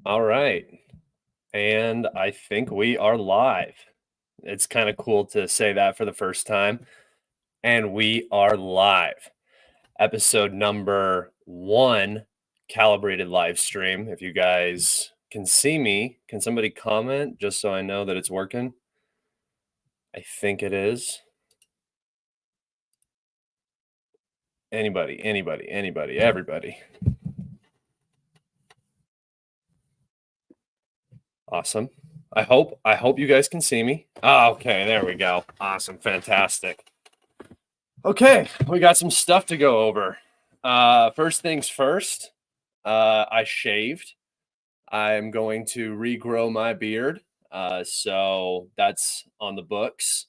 All right. And I think we are live. It's kind of cool to say that for the first time. And we are live. Episode number 1, Calibrated live stream. If you guys can see me, can somebody comment just so I know that it's working? I think it is. Anybody, everybody. Awesome. I hope you guys can see me. Oh, okay, there we go. Awesome, fantastic. Okay, we got some stuff to go over. First things first, I shaved. I'm going to regrow my beard. So that's on the books.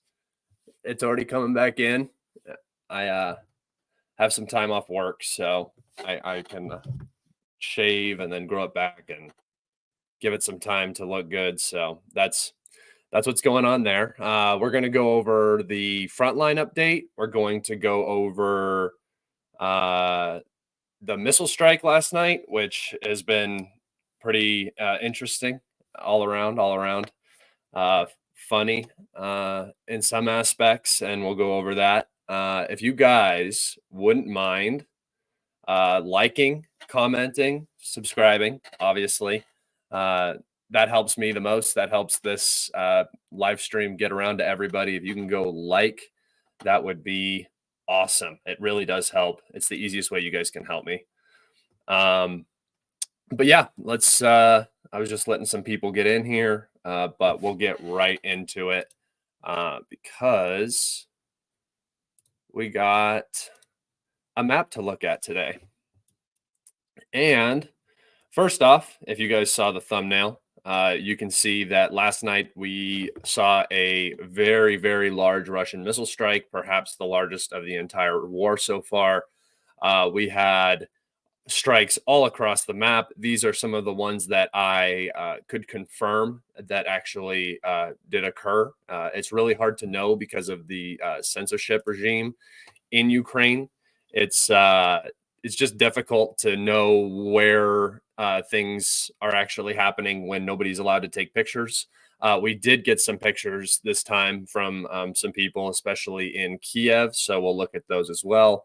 It's already coming back in. I have some time off work, so I can shave and then grow it back and give it some time to look good. So that's what's going on there. We're going to go over the Frontline update. We're going to go over uh, the missile strike last night, which has been pretty interesting all around, uh, funny in some aspects, and we'll go over that. If you guys wouldn't mind liking, commenting, subscribing, obviously. Uh, that helps me the most. That helps this live stream get around to everybody. If you can go like, that would be awesome. It really does help. It's the easiest way you guys can help me. But yeah, let's. I was just letting some people get in here, but we'll get right into it because we got a map to look at today. And first off, if you guys saw the thumbnail, you can see that last night we saw a very, very large Russian missile strike, perhaps the largest of the entire war so far. We had strikes all across the map. These are some of the ones that I could confirm that actually did occur. It's really hard to know because of the censorship regime in Ukraine. It's uh, it's just difficult to know where things are actually happening when nobody's allowed to take pictures. We did get some pictures this time from some people, especially in Kiev. So we'll look at those as well,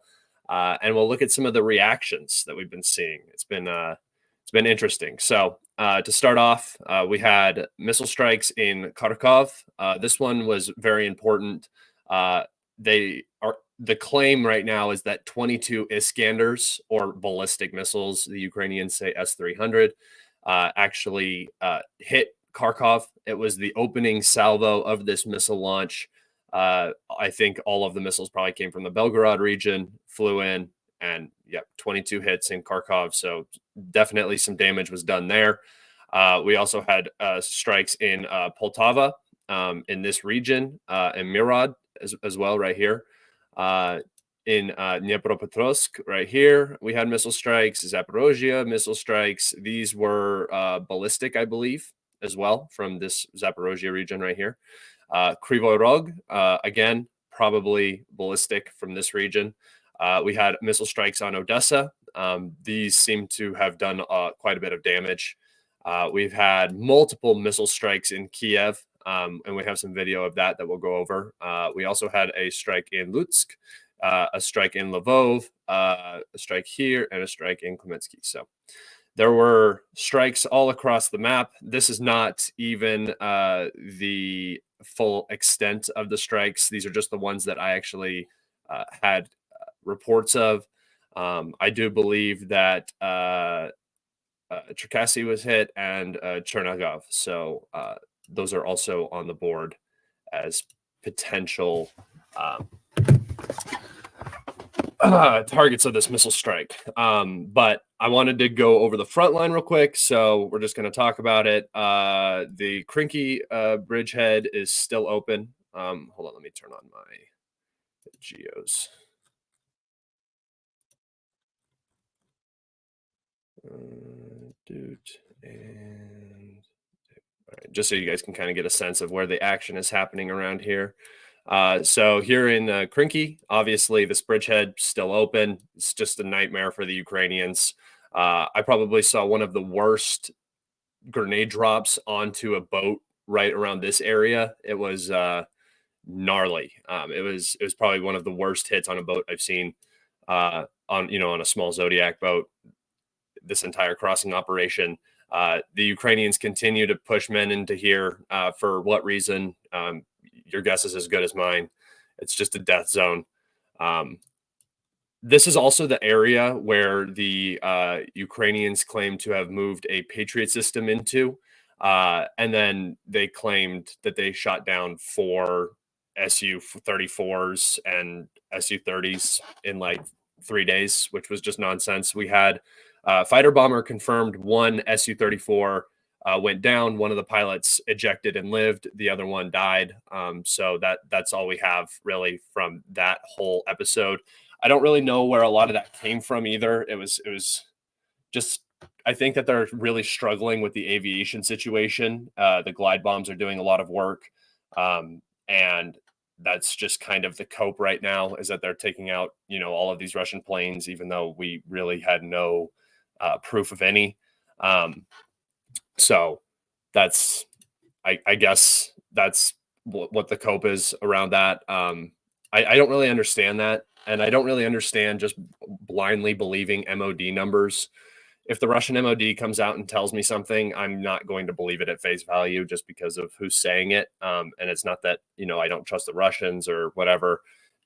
and we'll look at some of the reactions that we've been seeing. It's been interesting. So to start off, we had missile strikes in Kharkov. This one was very important. They are the claim right now is that 22 Iskanders or ballistic missiles, the Ukrainians say S-300, actually hit Kharkov. It was the opening salvo of this missile launch. I think all of the missiles probably came from the Belgorod region, flew in, and yep, 22 hits in Kharkov. So definitely some damage was done there. We also had strikes in Poltava, in this region, and Mirod as well, right here. In Dnipropetrovsk, right here, we had missile strikes. Zaporozhye missile strikes. These were ballistic, I believe, as well from this Zaporozhye region right here. Kryvyi Rog, again, probably ballistic from this region. We had missile strikes on Odessa. These seem to have done quite a bit of damage. We've had multiple missile strikes in Kiev, and we have some video of that we'll go over. We also had a strike in Lutsk, a strike in Lvov, a strike here, and a strike in Klemensky. So there were strikes all across the map. This is not even the full extent of the strikes. These are just the ones that I actually had reports of. I do believe that Cherkasy was hit and Chernigov. So those are also on the board as potential targets of this missile strike. But I wanted to go over the front line real quick. So we're just going to talk about it. The Krinky bridgehead is still open. Hold on, let me turn on my geos. Dude, and right, just so you guys can kind of get a sense of where the action is happening around here. So here in Krinky, obviously this bridgehead still open. It's just a nightmare for the Ukrainians. I probably saw one of the worst grenade drops onto a boat right around this area. It was gnarly. It was probably one of the worst hits on a boat I've seen on a small Zodiac boat. This entire crossing operation. The Ukrainians continue to push men into here. For what reason? Your guess is as good as mine. It's just a death zone. This is also the area where the Ukrainians claim to have moved a Patriot system into. And then they claimed that they shot down 4 Su-34s and Su-30s in like 3 days, which was just nonsense. We had fighter bomber confirmed 1 Su-34 went down. One of the pilots ejected and lived. The other one died. So that's all we have really from that whole episode. I don't really know where a lot of that came from either. It was just, I think that they're really struggling with the aviation situation. The glide bombs are doing a lot of work. And that's just kind of the cope right now, is that they're taking out, all of these Russian planes, even though we really had no proof of any. So that's, I guess that's what the cope is around that. I don't really understand that. And I don't really understand just blindly believing MOD numbers. If the Russian MOD comes out and tells me something, I'm not going to believe it at face value just because of who's saying it. And it's not that, I don't trust the Russians or whatever.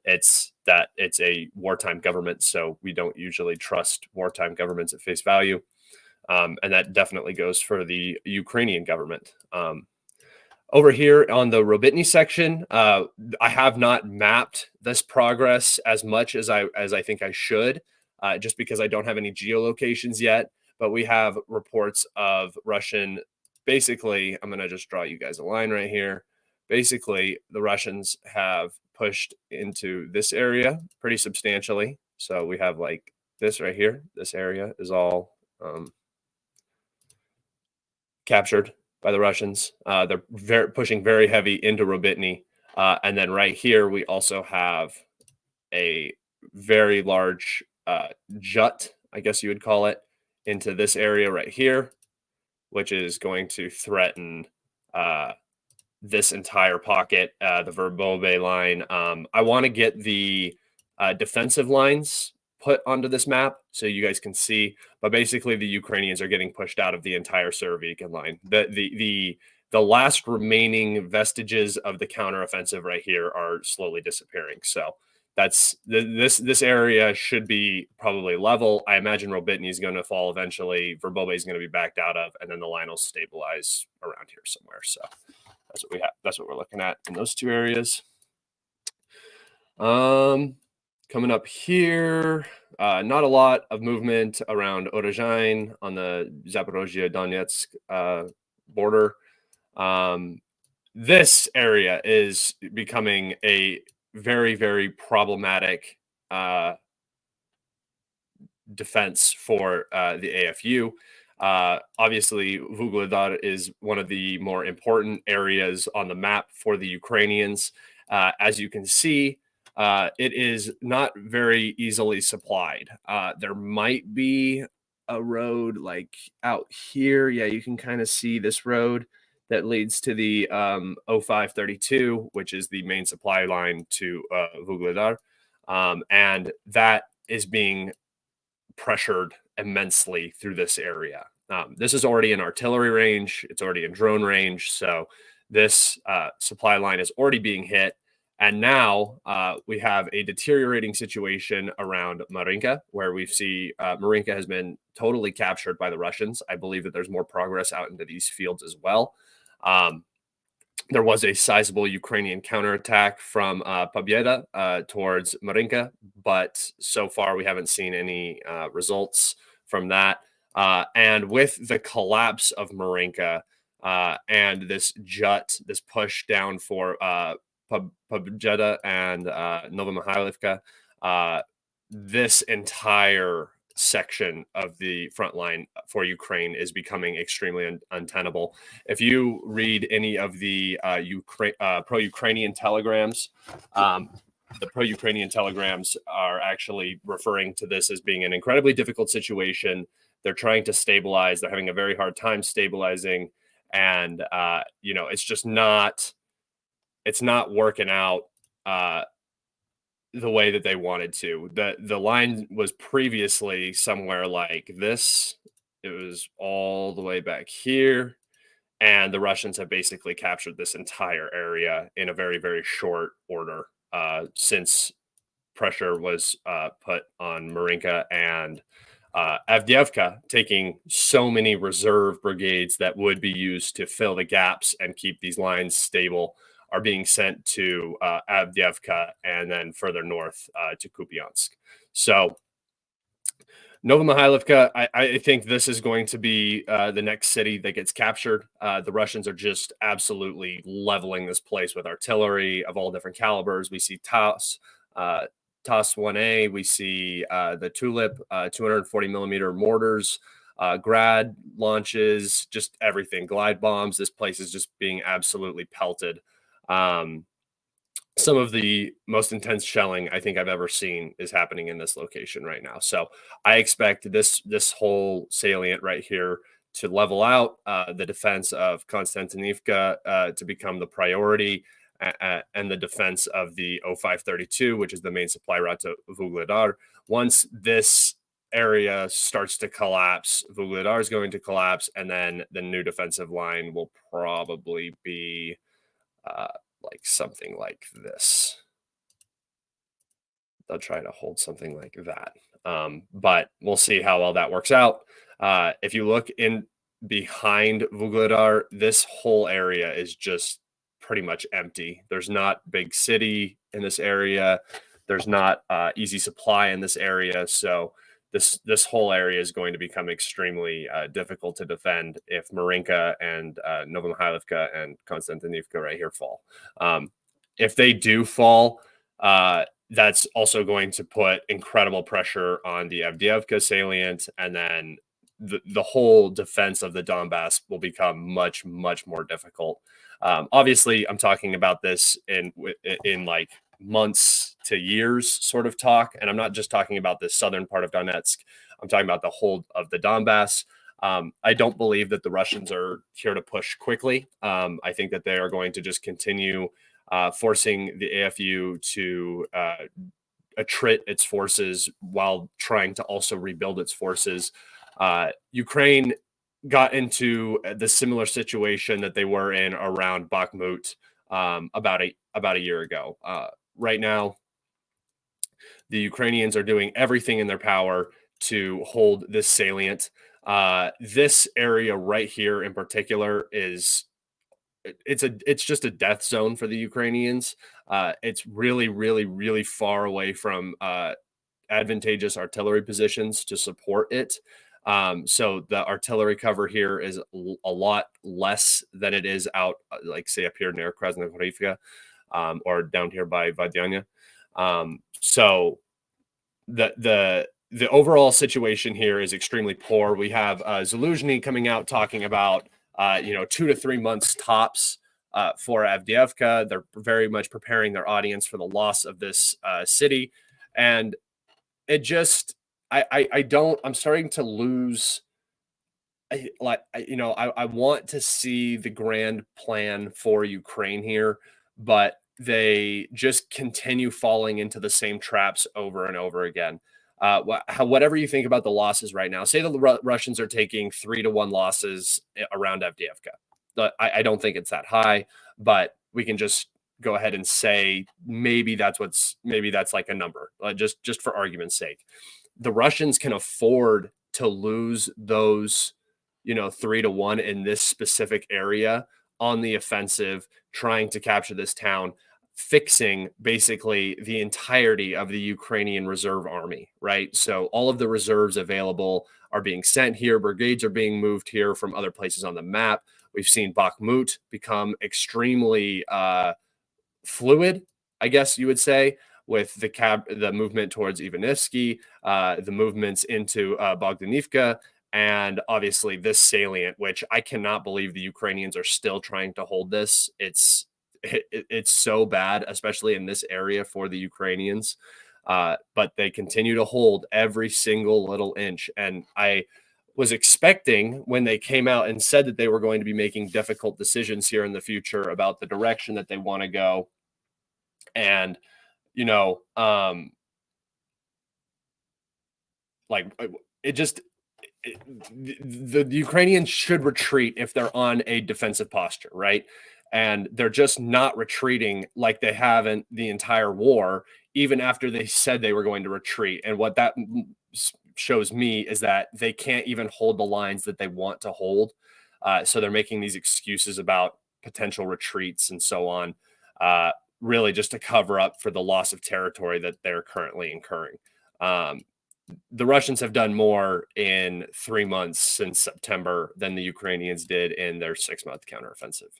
It's that it's a wartime government. So we don't usually trust wartime governments at face value. And that definitely goes for the Ukrainian government. Over here on the Robotny section, I have not mapped this progress as much as I think I should, just because I don't have any geolocations yet. But we have reports of Russian, basically, I'm going to just draw you guys a line right here. Basically, the Russians have pushed into this area pretty substantially. So we have like this right here. This area is all captured by the Russians. They're pushing very heavy into Robotny. And then right here, we also have a very large jut, I guess you would call it, into this area right here, which is going to threaten this entire pocket, the Verbobe line. I want to get the defensive lines put onto this map so you guys can see, but basically the Ukrainians are getting pushed out of the entire Surovikin line. The last remaining vestiges of the counteroffensive right here are slowly disappearing. So that's this area should be probably level. I imagine Robotny is going to fall eventually. Verbobe is going to be backed out of, and then the line will stabilize around here somewhere. So that's what we have. That's what we're looking at in those two areas. Coming up here, not a lot of movement around Orozhain on the Zaporozhye-Donetsk border. This area is becoming a very, very problematic defense for the AFU. Obviously, Vuhledar is one of the more important areas on the map for the Ukrainians. As you can see, it is not very easily supplied. There might be a road like out here. Yeah, you can kind of see this road that leads to the 0532, which is the main supply line to Vuhledar. And that is being pressured immensely through this area. This is already in artillery range. It's already in drone range. So this supply line is already being hit. And now we have a deteriorating situation around Marinka, where we see Marinka has been totally captured by the Russians. I believe that there's more progress out into these fields as well. There was a sizable Ukrainian counterattack from Pobieda towards Marinka, but so far we haven't seen any results from that. And with the collapse of Marinka and this jut, this push down for Pobieda and Novomikhailivka, this entire section of the front line for Ukraine is becoming extremely untenable. If you read any of the pro-Ukrainian telegrams, the pro-Ukrainian telegrams are actually referring to this as being an incredibly difficult situation. They're trying to stabilize. They're having a very hard time stabilizing, and it's just not working out the way that they wanted to. The line was previously somewhere like this. It was all the way back here, and the Russians have basically captured this entire area in a very, very short order since pressure was put on Marinka and Avdiivka, taking so many reserve brigades that would be used to fill the gaps and keep these lines stable are being sent to Avdiivka and then further north to Kupiansk. So Novomihailovka, I think this is going to be the next city that gets captured. The Russians are just absolutely leveling this place with artillery of all different calibers. We see TAS 1A, we see the Tulip 240 millimeter mortars, grad launches, just everything, glide bombs. This place is just being absolutely pelted. Some of the most intense shelling I think I've ever seen is happening in this location right now. So I expect this whole salient right here to level out, the defense of Konstantinivka to become the priority, and the defense of the 0532, which is the main supply route to Vuhledar. Once this area starts to collapse, Vuhledar is going to collapse, and then the new defensive line will probably be like something like this. They'll try to hold something like that. But we'll see how well that works out. If you look in behind Vuhledar, this whole area is just pretty much empty. There's not big city in this area. There's not easy supply in this area. So this whole area is going to become extremely difficult to defend if Marinka and Novomihailovka and Konstantinivka right here fall. If they do fall, that's also going to put incredible pressure on the Avdiivka salient, and then the whole defense of the Donbass will become much, much more difficult. Obviously, I'm talking about this in like months to years sort of talk, and I'm not just talking about the southern part of Donetsk. I'm talking about the whole of the Donbass. I don't believe that the Russians are here to push quickly. I think that they are going to just continue forcing the AFU to attrit its forces while trying to also rebuild its forces. Ukraine got into the similar situation that they were in around Bakhmut about a year ago. Right now, the Ukrainians are doing everything in their power to hold this salient. This area right here in particular it's just a death zone for the Ukrainians. It's really, really, really far away from advantageous artillery positions to support it. So the artillery cover here is a lot less than it is out, like say up here near Krasnohorivka, or down here by Vadyanya. So the overall situation here is extremely poor. We have Zaluzhny coming out talking about 2 to 3 months tops for Avdiivka. They're very much preparing their audience for the loss of this city, and it just I'm starting to lose. I want to see the grand plan for Ukraine here, but they just continue falling into the same traps over and over again. Whatever you think about the losses right now, say the Russians are taking 3-1 losses around Avdiivka. I don't think it's that high, but we can just go ahead and say maybe that's like a number, just for argument's sake. The Russians can afford to lose those 3-1 in this specific area on the offensive, trying to capture this town, fixing basically the entirety of the Ukrainian reserve army, right? So all of the reserves available are being sent here. Brigades are being moved here from other places on the map. We've seen Bakhmut become extremely fluid, I guess you would say, with the movement towards Ivanivsky, the movements into Bogdanivka, and obviously this salient, which I cannot believe the Ukrainians are still trying to hold this. It's so bad, especially in this area for the Ukrainians. But they continue to hold every single little inch. And was expecting when they came out and said that they were going to be making difficult decisions here in the future about the direction that they want to go. And, you know, like it just the Ukrainians should retreat if they're on a defensive posture, right? And they're just not retreating like they haven't the entire war, even after they said they were going to retreat. And what that shows me is that they can't even hold the lines that they want to hold. So they're making these excuses about potential retreats and so on, uh, really just to cover up for the loss of territory that they're currently incurring. Um, the Russians have done more in 3 months since September than the Ukrainians did in their 6-month counteroffensive.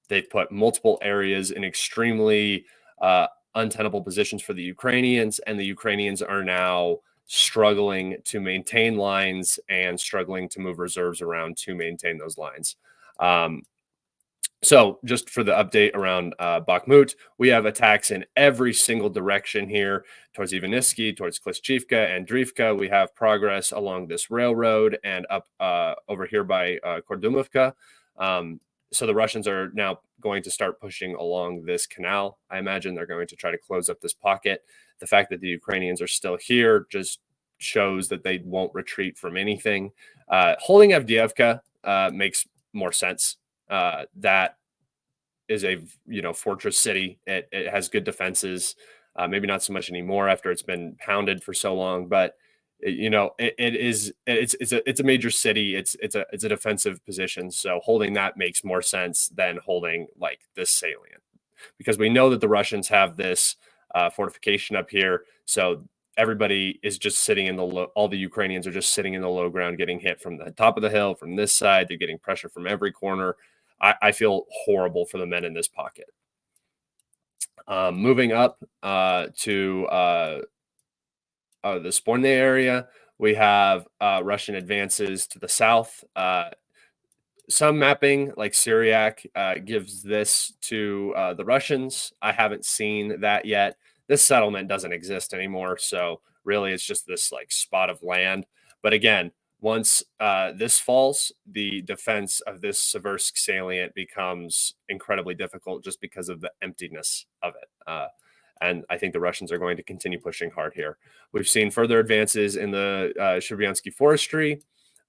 They've put multiple areas in extremely untenable positions for the Ukrainians, and the Ukrainians are now struggling to maintain lines and struggling to move reserves around to maintain those lines. So just for the update around Bakhmut, we have attacks in every single direction here towards Ivanivsky, towards Klishchivka and Drivka. We have progress along this railroad and up over here by Kordumovka. So the Russians are now going to start pushing along this canal. I imagine they're going to try to close up this pocket. The fact that the Ukrainians are still here just shows that they won't retreat from anything. Holding Avdiivka makes more sense. That is a fortress city. It has good defenses. Maybe not so much anymore after it's been pounded for so long, but it's a major city. It's a defensive position. So holding that makes more sense than holding like this salient, because we know that the Russians have this fortification up here. So everybody is just sitting in the all the Ukrainians are just sitting in the low ground, getting hit from the top of the hill, from this side. They're getting pressure from every corner. I feel horrible for the men in this pocket. Moving up to the Sporny area, we have Russian advances to the south. Some mapping like Syriac gives this to the Russians. I haven't seen that yet. This settlement doesn't exist anymore, so really it's just this like spot of land. But again, once this falls, the defense of this Seversk salient becomes incredibly difficult just because of the emptiness of it. And I think the Russians are going to continue pushing hard here. We've seen further advances in the Shrubyansky forestry.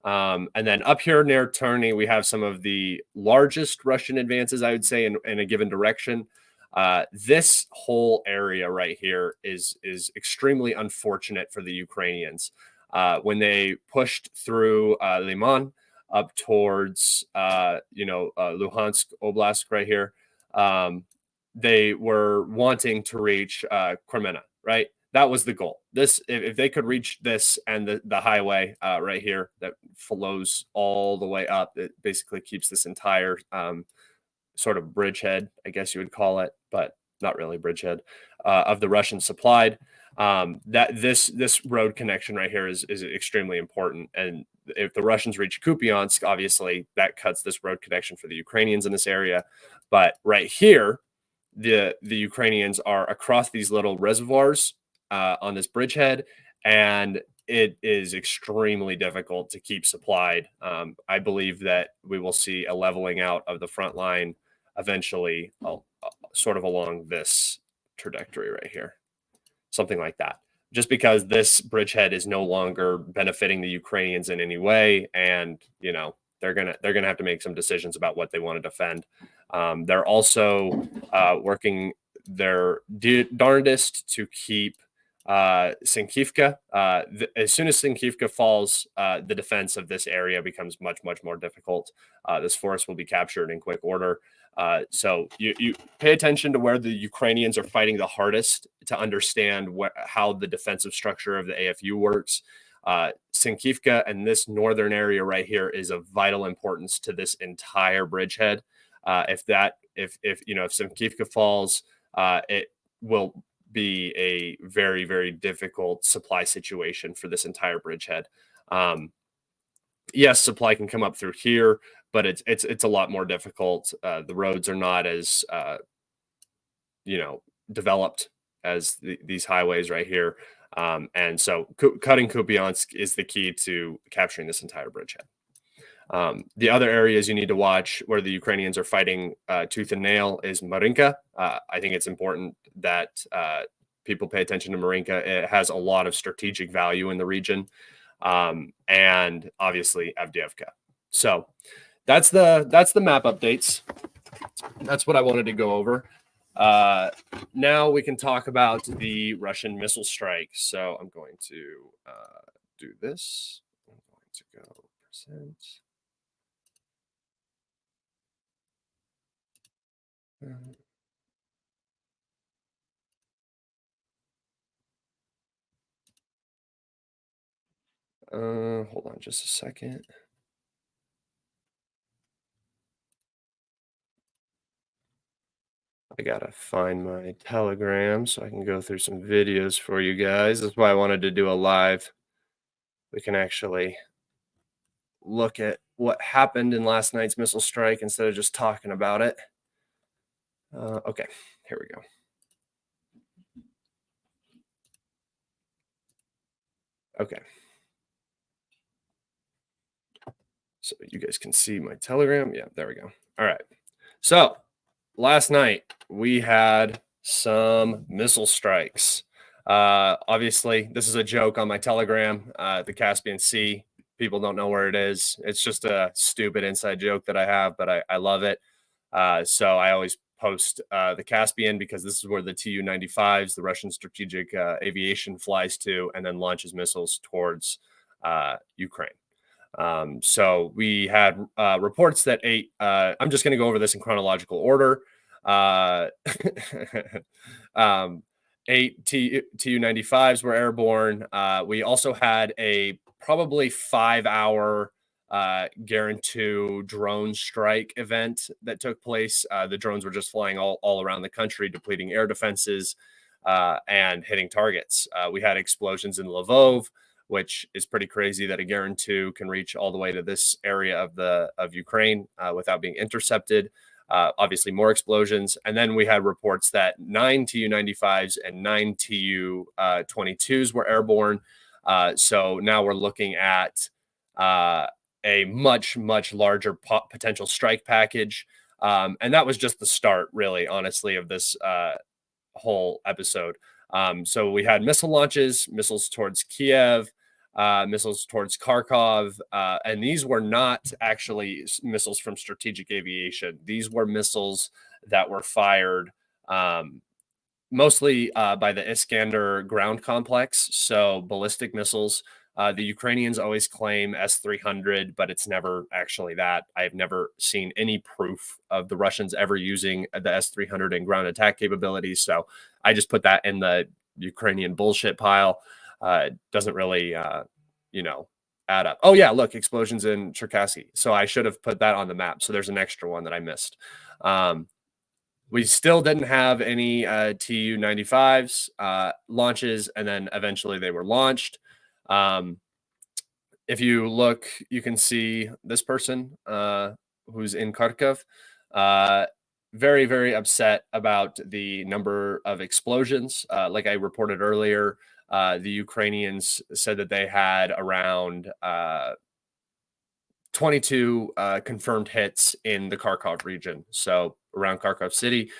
And then up here near Terny, we have some of the largest Russian advances, I would say, in a given direction. This whole area right here is extremely unfortunate for the Ukrainians. When they pushed through Liman up towards, Luhansk Oblast right here, they were wanting to reach Kremenna, right? That was the goal. If they could reach this and the highway right here that flows all the way up, it basically keeps this entire sort of bridgehead, I guess you would call it, but not really bridgehead, of the Russians supplied. That this road connection right here is extremely important. And if the Russians reach Kupiansk, obviously that cuts this road connection for the Ukrainians in this area. But right here, the Ukrainians are across these little reservoirs on this bridgehead, and it is extremely difficult to keep supplied. I believe that we will see a leveling out of the front line eventually, sort of along this trajectory right here, something like that. Just because this bridgehead is no longer benefiting the Ukrainians in any way, and they're gonna have to make some decisions about what they want to defend. They're also working their darndest to keep Sinkivka. As soon as Sinkivka falls, the defense of this area becomes much more difficult. This forest will be captured in quick order. So you pay attention to where the Ukrainians are fighting the hardest to understand how the defensive structure of the AFU works. Sinkivka and this northern area right here is of vital importance to this entire bridgehead. If Sinkivka falls, it will be a very, very difficult supply situation for this entire bridgehead. Yes, supply can come up through here, but it's a lot more difficult. The roads are not as developed as these highways right here. And so cutting Kupiansk is the key to capturing this entire bridgehead. The other areas you need to watch where the Ukrainians are fighting tooth and nail is Marinka. I think it's important that people pay attention to Marinka. It has a lot of strategic value in the region, and obviously Avdiivka. So that's the map updates. That's what I wanted to go over. Now we can talk about the Russian missile strike. So I'm going to do this. I'm going to go percent. Hold on just a second. I gotta find my Telegram so I can go through some videos for you guys. That's why I wanted to do a live. We can actually look at what happened in last night's missile strike instead of just talking about it. Okay, here we go. Okay. So you guys can see my Telegram. Yeah, there we go. All right. So last night we had some missile strikes. Obviously, this is a joke on my Telegram. The Caspian Sea. People don't know where it is. It's just a stupid inside joke that I have, but I love it. So I always post the Caspian because this is where the Tu-95s, the Russian strategic aviation, flies to and then launches missiles towards Ukraine. So we had reports that I'm just going to go over this in chronological order. 8 Tu-95s were airborne. We also had a probably 5-hour Guarantee drone strike event that took place. The drones were just flying all around the country, depleting air defenses and hitting targets. We had explosions in Lvov, which is pretty crazy that a Guarantee can reach all the way to this area of Ukraine without being intercepted. Obviously, more explosions. And then we had reports that 9 Tu-95s and 9 Tu-22s were airborne. So now we're looking at a much, much larger potential strike package. And that was just the start, really, honestly, of this whole episode. So we had missile launches, missiles towards Kiev, missiles towards Kharkov, and these were not actually missiles from strategic aviation. These were missiles that were fired mostly by the Iskander ground complex, so ballistic missiles. The Ukrainians always claim S-300, but it's never actually that. I've never seen any proof of the Russians ever using the S-300 in ground attack capabilities, so I just put that in the Ukrainian bullshit pile. It doesn't really, add up. Oh, yeah, look, explosions in Cherkasy. So I should have put that on the map, so there's an extra one that I missed. We still didn't have any Tu-95s launches, and then eventually they were launched. If you look, you can see this person who's in Kharkov, very, very upset about the number of explosions. Like I reported earlier, the Ukrainians said that they had around 22 confirmed hits in the Kharkov region. So around Kharkov city,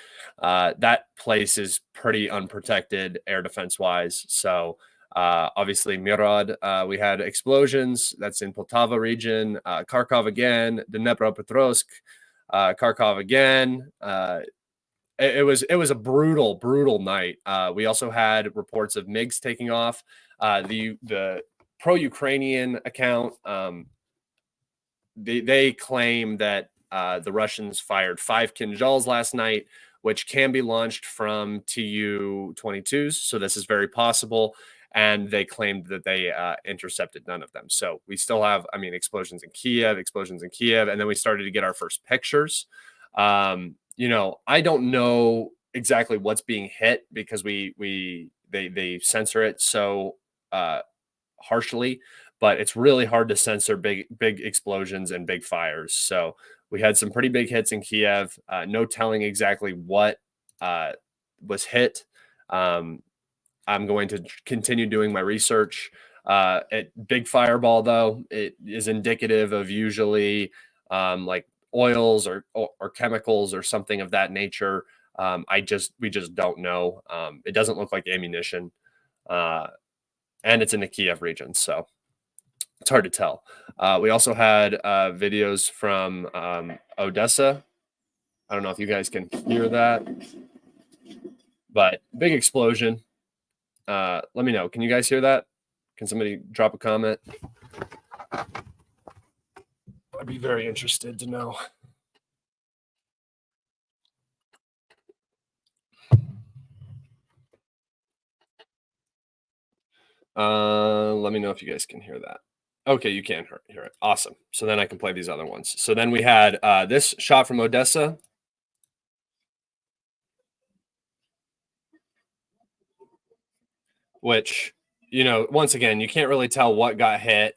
that place is pretty unprotected air defense wise. So obviously Mirod, we had explosions. That's in Poltava region. Kharkov again, Dnepropetrovsk, Kharkov again. It was a brutal night. We also had reports of MiGs taking off. The pro-Ukrainian account, they claim that the Russians fired 5 Kinzhals last night, which can be launched from Tu-22s. So this is very possible. And they claimed that they intercepted none of them. So we still have, explosions in Kiev, and then we started to get our first pictures. I don't know exactly what's being hit because they censor it so harshly, but it's really hard to censor big explosions and big fires. So we had some pretty big hits in Kiev. No telling exactly what was hit. I'm going to continue doing my research. At Big Fireball, though, it is indicative of usually like oils or chemicals or something of that nature. We just don't know. It doesn't look like ammunition, uh, and it's in the Kiev region, so it's hard to tell. We also had videos from Odessa. I don't know if you guys can hear that, but big explosion. Let me know. Can you guys hear that? Can somebody drop a comment? I'd be very interested to know. Let me know if you guys can hear that. Okay, you can hear it. Awesome. So then I can play these other ones. So then we had this shot from Odessa. Which, once again, you can't really tell what got hit.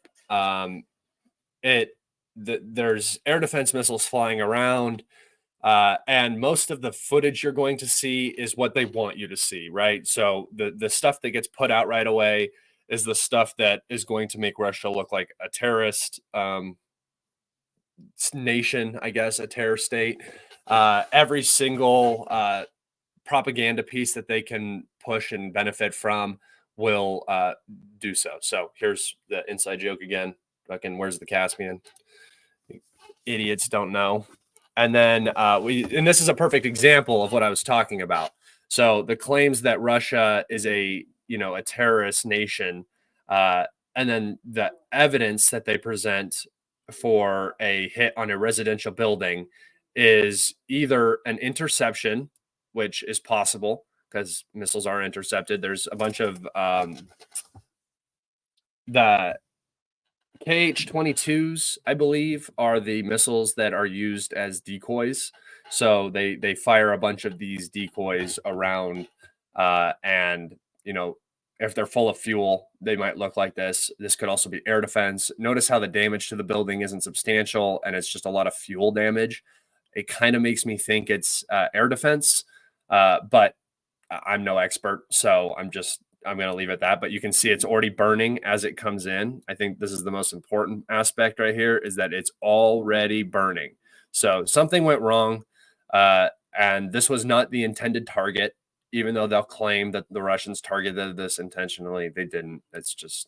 There's air defense missiles flying around. And most of the footage you're going to see is what they want you to see, right? So the stuff that gets put out right away is the stuff that is going to make Russia look like a terrorist nation, I guess, a terror state. Every single propaganda piece that they can push and benefit from will do so. So here's the inside joke again. Fucking, where's the Caspian? Idiots don't know. And then and this is a perfect example of what I was talking about. So the claims that Russia is a terrorist nation, and then the evidence that they present for a hit on a residential building is either an interception, which is possible because missiles are intercepted. There's a bunch of the KH-22s, I believe, are the missiles that are used as decoys. So they fire a bunch of these decoys around, and if they're full of fuel, they might look like this. This could also be air defense. Notice how the damage to the building isn't substantial, and it's just a lot of fuel damage. It kind of makes me think it's air defense, but I'm no expert, so I'm going to leave it at that. But you can see it's already burning as it comes in. I think this is the most important aspect right here, is that it's already burning. So something went wrong, and this was not the intended target. Even though they'll claim that the Russians targeted this intentionally, they didn't. It's just,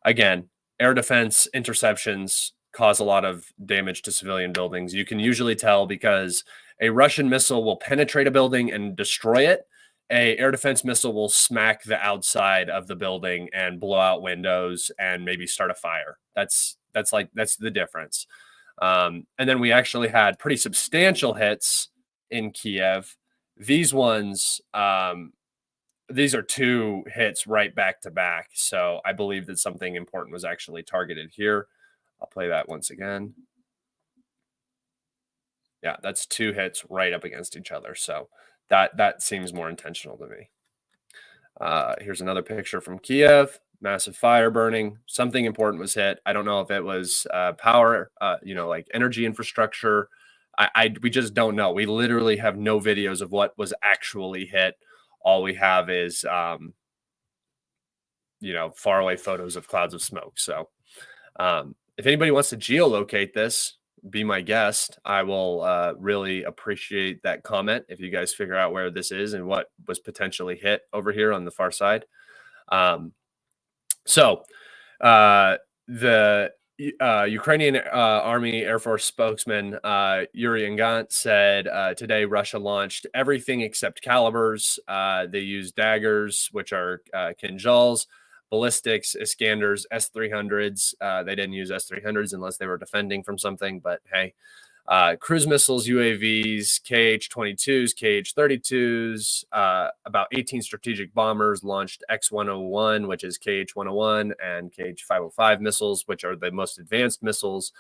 again, air defense interceptions cause a lot of damage to civilian buildings. You can usually tell because a Russian missile will penetrate a building and destroy it. A air defense missile will smack the outside of the building and blow out windows and maybe start a fire. That's the difference. And then we actually had pretty substantial hits in Kiev. These ones, these are two hits right back to back. So I believe that something important was actually targeted here. I'll play that once again. Yeah, that's two hits right up against each other. So that seems more intentional to me. Here's another picture from Kiev. Massive fire burning. Something important was hit. I don't know if it was power, like energy infrastructure. We just don't know. We literally have no videos of what was actually hit. All we have is, faraway photos of clouds of smoke. So if anybody wants to geolocate this, be my guest. I will really appreciate that comment if you guys figure out where this is and what was potentially hit over here on the far side. So the Ukrainian Army Air Force spokesman Yuri Ingant said today Russia launched everything except calibers. They used daggers, which are kinzhals, ballistics, Iskanders, S-300s. They didn't use S-300s unless they were defending from something, but hey. Cruise missiles, UAVs, KH-22s, KH-32s, about 18 strategic bombers launched X-101, which is KH-101, and KH-505 missiles, which are the most advanced missiles.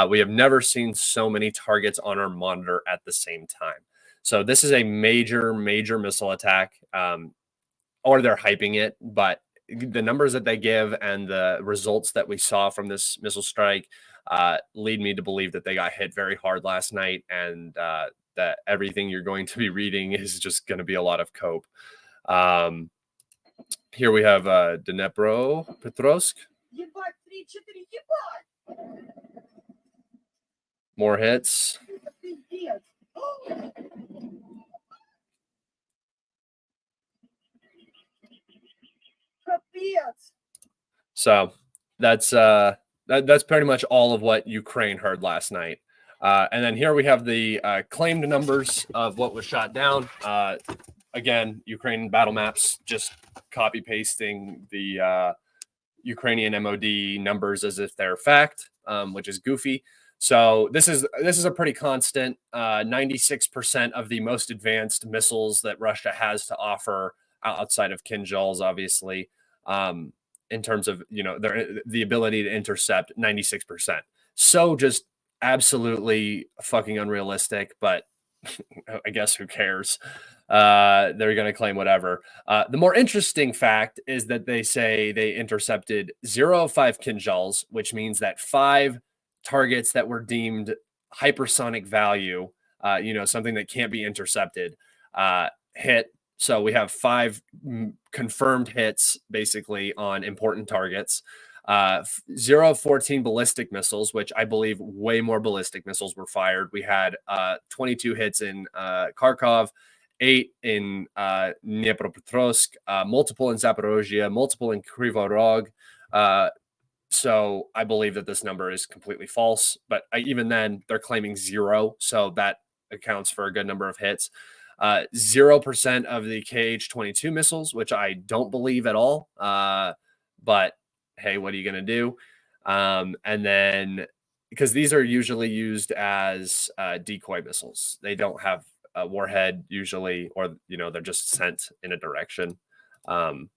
We have never seen so many targets on our monitor at the same time. So this is a major, major missile attack, or they're hyping it, but the numbers that they give and the results that we saw from this missile strike lead me to believe that they got hit very hard last night, and that everything you're going to be reading is just going to be a lot of cope. Here we have Dnepropetrovsk. More hits. So that's that's pretty much all of what Ukraine heard last night. And then here we have the claimed numbers of what was shot down. Again, Ukraine battle maps, just copy pasting the Ukrainian MOD numbers as if they're fact, which is goofy. So this is a pretty constant. 96% of the most advanced missiles that Russia has to offer outside of Kinjals, obviously, in terms of the ability to intercept, 96%. So just absolutely fucking unrealistic, but I guess who cares? They're going to claim whatever. The more interesting fact is that they say they intercepted 0 of 5 Kinjals, which means that 5 targets that were deemed hypersonic value, something that can't be intercepted, hit. So we have 5 confirmed hits basically on important targets. 0 of 14 ballistic missiles, which I believe way more ballistic missiles were fired. We had 22 hits in Kharkov, 8 in Dnepropetrovsk, multiple in Zaporozhye, multiple in Kryvyi Rog. So I believe that this number is completely false. But even then, they're claiming 0. So that accounts for a good number of hits. 0% of the KH-22 missiles, which I don't believe at all. But hey, what are you going to do? And then, because these are usually used as decoy missiles, they don't have a warhead usually, or they're just sent in a direction. And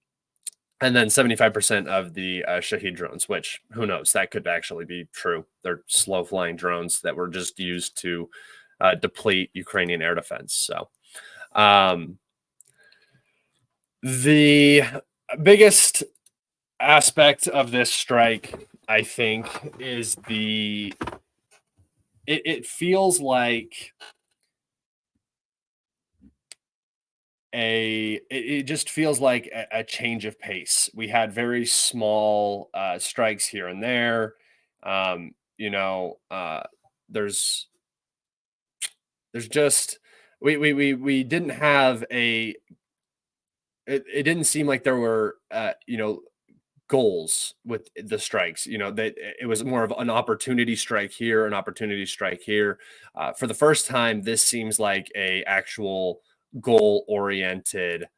then 75% of the Shahid drones, which who knows, that could actually be true. They're slow flying drones that were just used to deplete Ukrainian air defense. So the biggest aspect of this strike, I think, is it feels like it just feels like a change of pace. We had very small strikes here and there. There's just we didn't have it didn't seem like there were goals with the strikes. That it was more of an opportunity strike here, an opportunity strike here. For the first time, this seems like a actual goal-oriented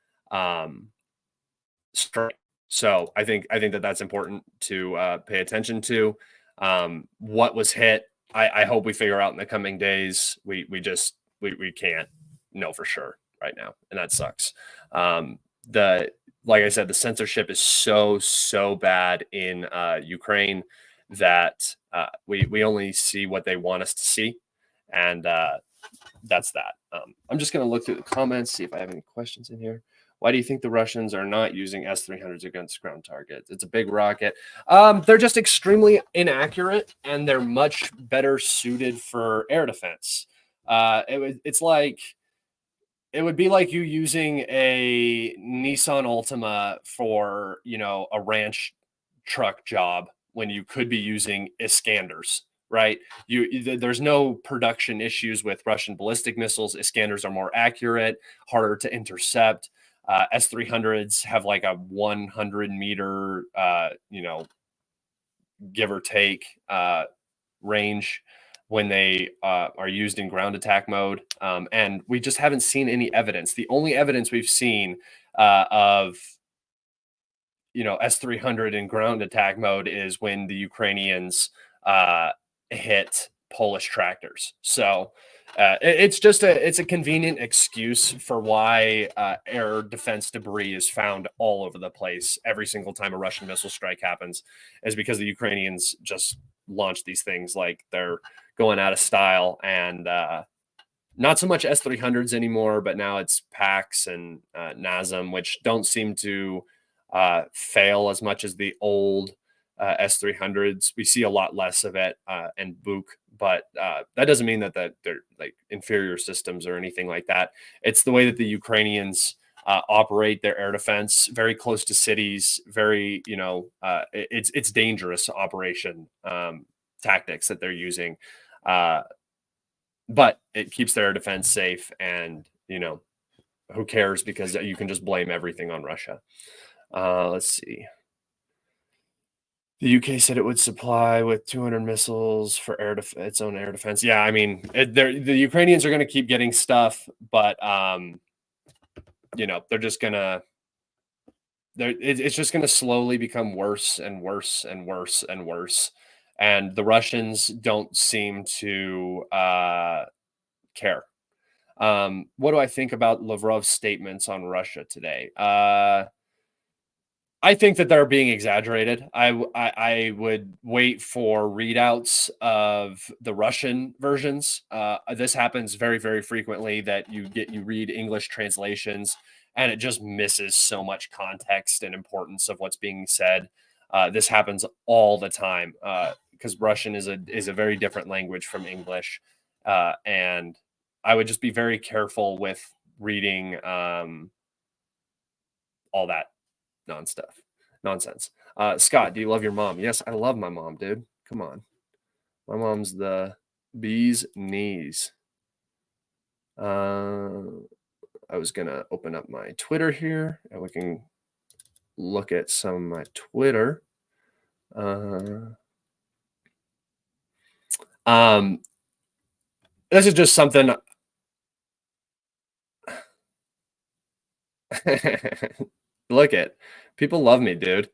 strike. So I think that that's important to pay attention to. What was hit, I hope we figure out in the coming days. We can't know for sure right now, and that sucks. Like I said, the censorship is so bad in Ukraine that we only see what they want us to see, and that's that. I'm just going to look through the comments, see if I have any questions in here. Why do you think the Russians are not using S-300s against ground targets? It's a big rocket. They're just extremely inaccurate, and they're much better suited for air defense. It's like it would be like you using a Nissan Altima for, a ranch truck job when you could be using Iskanders, right? There's no production issues with Russian ballistic missiles. Iskanders are more accurate, harder to intercept. S-300s have like a 100-meter, give or take, range when they are used in ground attack mode. And we just haven't seen any evidence. The only evidence we've seen of S-300 in ground attack mode is when the Ukrainians hit Polish tractors. So it's a convenient excuse for why air defense debris is found all over the place every single time a Russian missile strike happens, is because the Ukrainians just launch these things like they're going out of style. And not so much S-300s anymore, but now it's PAX and NASM, which don't seem to fail as much as the old S-300s. We see a lot less of it, and Buk, but that doesn't mean that they're like inferior systems or anything like that. It's the way that the Ukrainians operate their air defense very close to cities. Very, it's dangerous operation tactics that they're using, uh, but it keeps their air defense safe. And who cares, because you can just blame everything on Russia. Let's see. The UK said it would supply with 200 missiles for its own air defense. Yeah, I mean, the Ukrainians are going to keep getting stuff, but they're just gonna. It's just going to slowly become worse and worse and worse and worse, and the Russians don't seem to care. What do I think about Lavrov's statements on Russia today? I think that they're being exaggerated. I would wait for readouts of the Russian versions. This happens very, very frequently, that you read English translations and it just misses so much context and importance of what's being said. This happens all the time, because Russian is a very different language from English, and I would just be very careful with reading all that nonsense. Scott, do you love your mom? Yes, I love my mom, dude. Come on. My mom's the bee's knees. I was going to open up my Twitter here and we can look at some of my Twitter. This is just something. Look at, people love me, dude.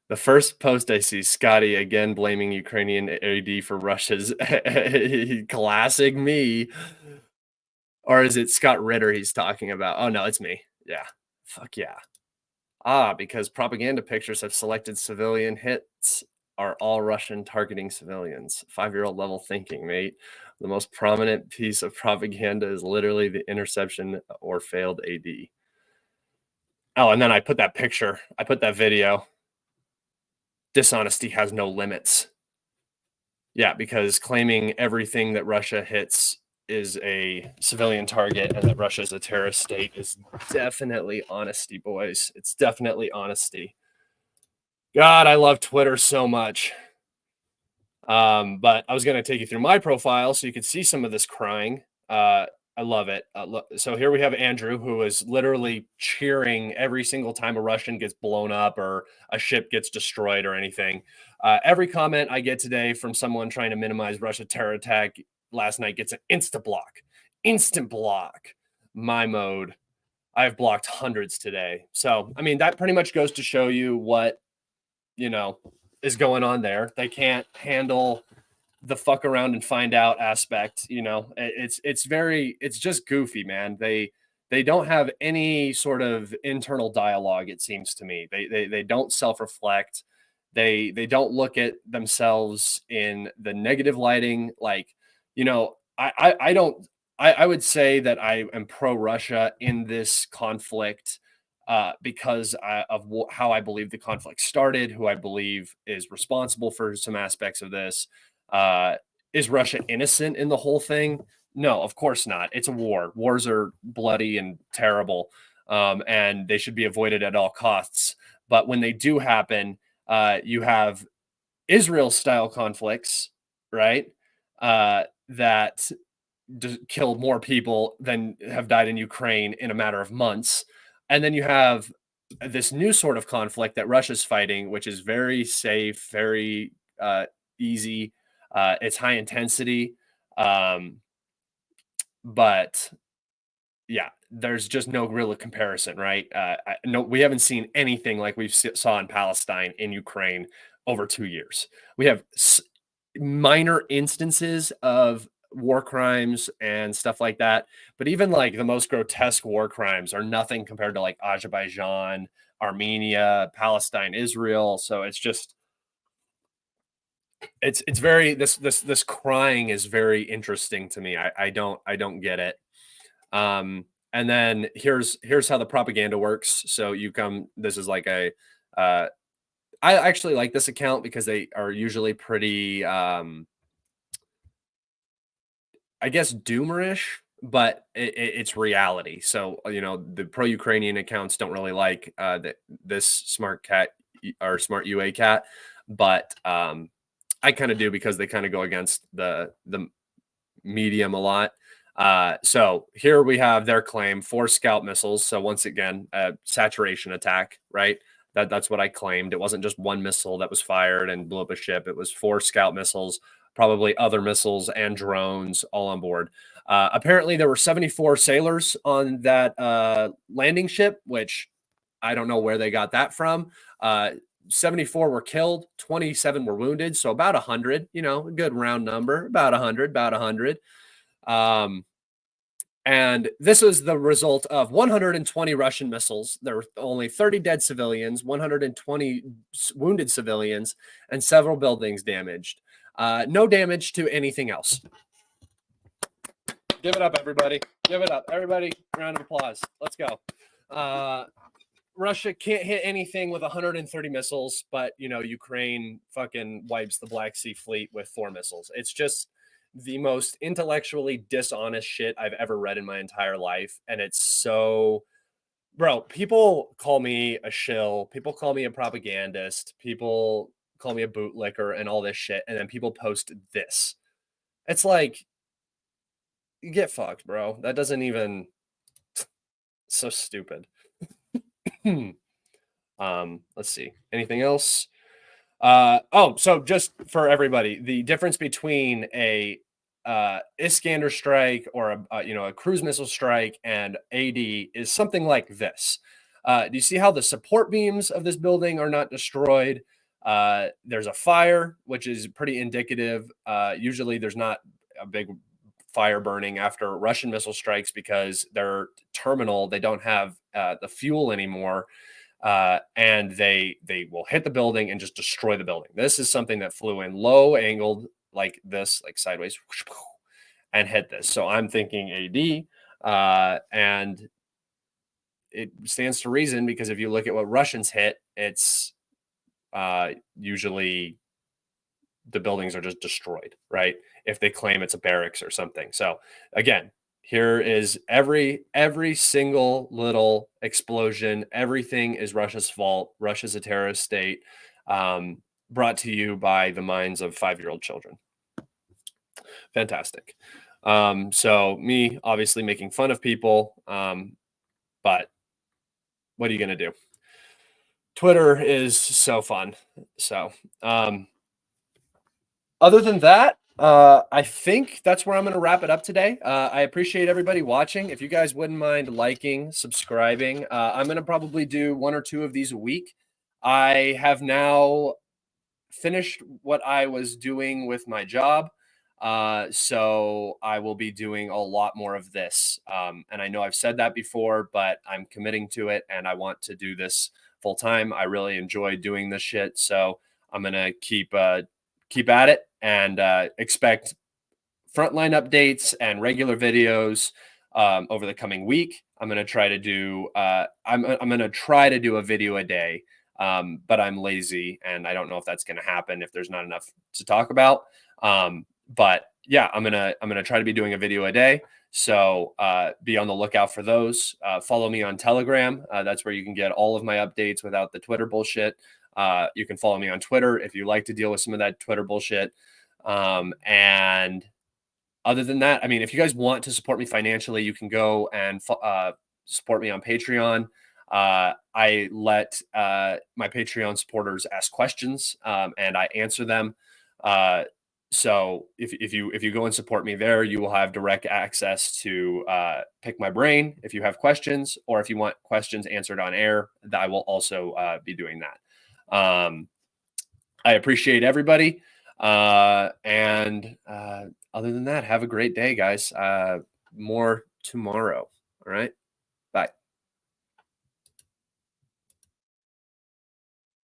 The first post I see, Scotty again blaming Ukrainian AD for Russia's classic me. Or is it Scott Ritter he's talking about? Oh no, it's me. Yeah. Fuck yeah. Because propaganda pictures have selected civilian hits are all Russian targeting civilians. 5-year-old level thinking, mate. The most prominent piece of propaganda is literally the interception or failed AD. Oh, and then I put that picture. I put that video. Dishonesty has no limits. Yeah, because claiming everything that Russia hits is a civilian target and that Russia is a terrorist state is definitely honesty, boys. It's definitely honesty. God, I love Twitter so much. But I was going to take you through my profile so you could see some of this crying. I love it. So here we have Andrew, who is literally cheering every single time a Russian gets blown up or a ship gets destroyed or anything. Every comment I get today from someone trying to minimize Russia terror attack last night gets an instant block. My mode. I've blocked hundreds today. So, I mean, that pretty much goes to show you what, is going on there. They can't handle the fuck around and find out aspect. It's just goofy, man. They don't have any sort of internal dialogue, it seems to me. They don't self-reflect. They don't look at themselves in the negative lighting. Like, I don't. I would say that I am pro Russia in this conflict, because of how I believe the conflict started, who I believe is responsible for some aspects of this. Is Russia innocent in the whole thing? No, of course not. It's a war. Wars are bloody and terrible, and they should be avoided at all costs. But when they do happen, you have Israel-style conflicts, right? That killed more people than have died in Ukraine in a matter of months. And then you have this new sort of conflict that Russia's fighting, which is very safe, very easy. It's high intensity. But yeah, there's just no real comparison, right? No, we haven't seen anything like we saw in Palestine, in Ukraine over 2 years. We have minor instances of war crimes and stuff like that, but even like the most grotesque war crimes are nothing compared to like Azerbaijan, Armenia, Palestine, Israel. So it's just it's very this crying is very interesting to me. I don't get it. And then here's how the propaganda works. So this is like I actually like this account because they are usually pretty I guess doomerish. but it's reality. So, the pro-Ukrainian accounts don't really like this smart cat or smart UA cat, but I kind of do because they kind of go against the medium a lot. So here we have their claim: 4 scout missiles. So once again, a saturation attack, right? That's what I claimed. It wasn't just one missile that was fired and blew up a ship. It was 4 scout missiles, probably other missiles and drones all on board. Apparently, there were 74 sailors on that landing ship, which I don't know where they got that from. 74 were killed, 27 were wounded, so about 100, a good round number, about 100, about 100. And this was the result of 120 Russian missiles. There were only 30 dead civilians, 120 wounded civilians, and several buildings damaged. No damage to anything else. Give it up, everybody. Give it up. Everybody, round of applause. Let's go. Russia can't hit anything with 130 missiles, but, Ukraine fucking wipes the Black Sea Fleet with 4 missiles. It's just the most intellectually dishonest shit I've ever read in my entire life. And it's so, bro, people call me a shill. People call me a propagandist. People call me a bootlicker and all this shit. And then people post this. It's like, get fucked, bro. That doesn't even, so stupid. Let's see. Anything else? So just for everybody, the difference between a Iskander strike or a cruise missile strike and AD is something like this. Do you see how the support beams of this building are not destroyed? There's a fire, which is pretty indicative. Usually there's not a big fire burning after Russian missile strikes because they're terminal. They don't have the fuel anymore. And they will hit the building and just destroy the building. This is something that flew in low angled like this, like sideways, and hit this. So I'm thinking AD, and it stands to reason because if you look at what Russians hit, it's usually the buildings are just destroyed, right? If they claim it's a barracks or something. So again, here is every single little explosion. Everything is Russia's fault. Russia's a terrorist state, brought to you by the minds of 5-year-old children. Fantastic. So me obviously making fun of people, but what are you going to do? Twitter is so fun. So other than that, I think that's where I'm going to wrap it up today. I appreciate everybody watching. If you guys wouldn't mind liking, subscribing, I'm going to probably do 1 or 2 of these a week. I have now finished what I was doing with my job. So I will be doing a lot more of this. And I know I've said that before, but I'm committing to it and I want to do this full time. I really enjoy doing this shit. So I'm going to keep at it and expect Frontline updates and regular videos over the coming week. I'm going to try to do I'm going to try to do a video a day, but I'm lazy and I don't know if that's going to happen if there's not enough to talk about. But yeah, I'm gonna try to be doing a video a day. So be on the lookout for those. Follow me on Telegram. That's where you can get all of my updates without the Twitter bullshit. You can follow me on Twitter if you like to deal with some of that Twitter bullshit. And other than that, I mean, if you guys want to support me financially, you can go and support me on Patreon. I let my Patreon supporters ask questions and I answer them. So if you go and support me there, you will have direct access to pick my brain if you have questions, or if you want questions answered on air, I will also be doing that. I appreciate everybody. And other than that, have a great day, guys. More tomorrow. All right.